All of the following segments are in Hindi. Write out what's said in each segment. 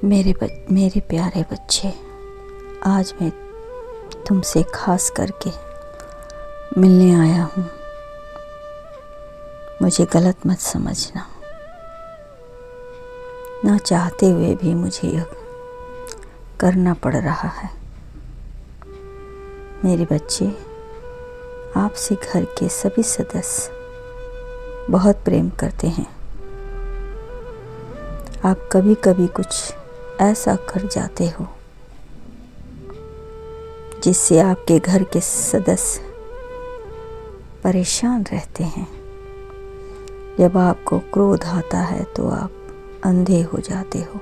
मेरे प्यारे बच्चे, आज मैं तुमसे खास करके मिलने आया हूँ। मुझे गलत मत समझना। ना चाहते हुए भी मुझे यह करना पड़ रहा है। मेरे बच्चे, आपसे घर के सभी सदस्य बहुत प्रेम करते हैं। आप कभी कभी कुछ ऐसा कर जाते हो जिससे आपके घर के सदस्य परेशान रहते हैं। जब आपको क्रोध आता है तो आप अंधे हो जाते हो।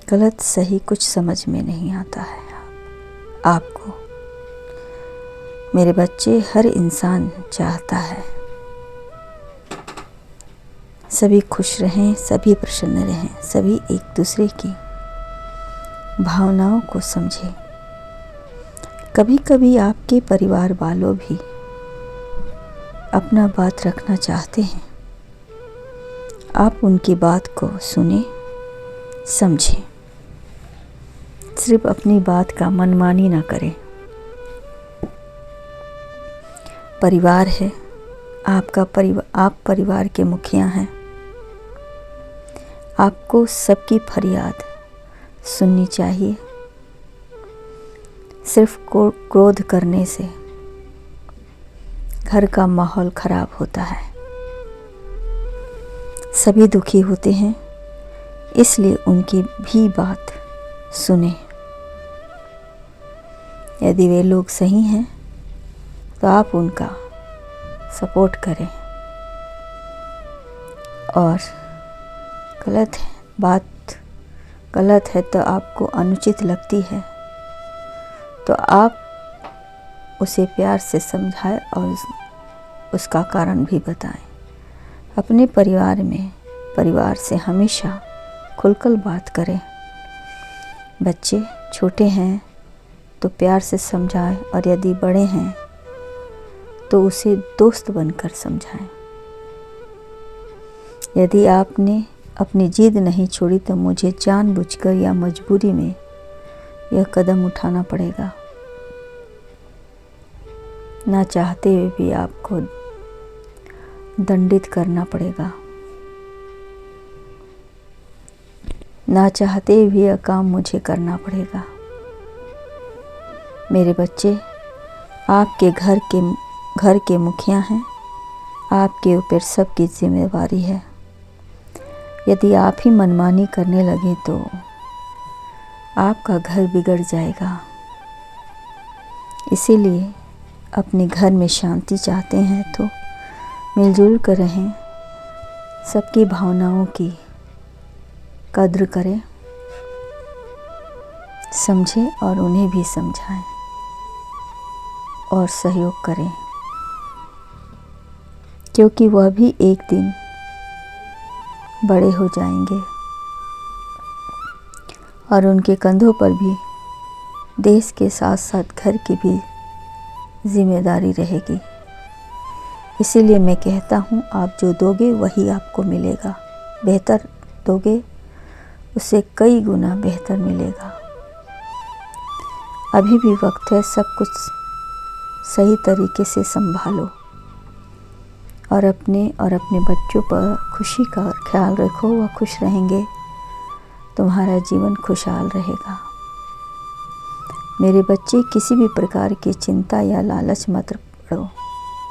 गलत सही कुछ समझ में नहीं आता है आपको। मेरे बच्चे, हर इंसान चाहता है सभी खुश रहें, सभी प्रसन्न रहें, सभी एक दूसरे की भावनाओं को समझें। कभी कभी आपके परिवार वालों भी अपना बात रखना चाहते हैं। आप उनकी बात को सुने, समझें। सिर्फ अपनी बात का मनमानी ना करें। परिवार है आपका आप परिवार के मुखिया हैं। आपको सबकी फरियाद सुननी चाहिए। सिर्फ क्रोध करने से घर का माहौल खराब होता है। सभी दुखी होते हैं, इसलिए उनकी भी बात सुने। यदि वे लोग सही हैं तो आप उनका सपोर्ट करें, और बात गलत है तो आपको अनुचित लगती है तो आप उसे प्यार से समझाएं और उसका कारण भी बताएं। अपने परिवार से हमेशा खुलकर बात करें। बच्चे छोटे हैं तो प्यार से समझाएं, और यदि बड़े हैं तो उसे दोस्त बनकर समझाएं। यदि आपने अपनी जिद नहीं छोड़ी तो मुझे जानबूझकर या मजबूरी में यह कदम उठाना पड़ेगा। ना चाहते हुए भी आपको दंडित करना पड़ेगा। ना चाहते हुए भी यह काम मुझे करना पड़ेगा। मेरे बच्चे, आपके घर के मुखिया हैं। आपके ऊपर सबकी जिम्मेवारी है। यदि आप ही मनमानी करने लगे तो आपका घर बिगड़ जाएगा। इसीलिए अपने घर में शांति चाहते हैं तो मिलजुल कर रहें। सबकी भावनाओं की कद्र करें, समझें और उन्हें भी समझाएं और सहयोग करें, क्योंकि वह भी एक दिन बड़े हो जाएंगे और उनके कंधों पर भी देश के साथ साथ घर की भी जिम्मेदारी रहेगी। इसीलिए मैं कहता हूँ, आप जो दोगे वही आपको मिलेगा। बेहतर दोगे, उससे कई गुना बेहतर मिलेगा। अभी भी वक्त है, सब कुछ सही तरीके से संभालो और अपने बच्चों पर खुशी का ख्याल रखो। वह खुश रहेंगे, तुम्हारा जीवन खुशहाल रहेगा। मेरे बच्चे, किसी भी प्रकार की चिंता या लालच मत पड़ो।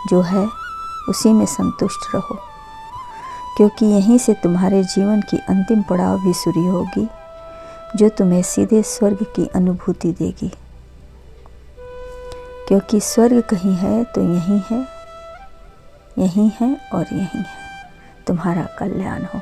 जो है उसी में संतुष्ट रहो, क्योंकि यहीं से तुम्हारे जीवन की अंतिम पड़ाव भी शुरू होगी, जो तुम्हें सीधे स्वर्ग की अनुभूति देगी। क्योंकि स्वर्ग कहीं है तो यहीं है और यहीं है। तुम्हारा कल्याण हो।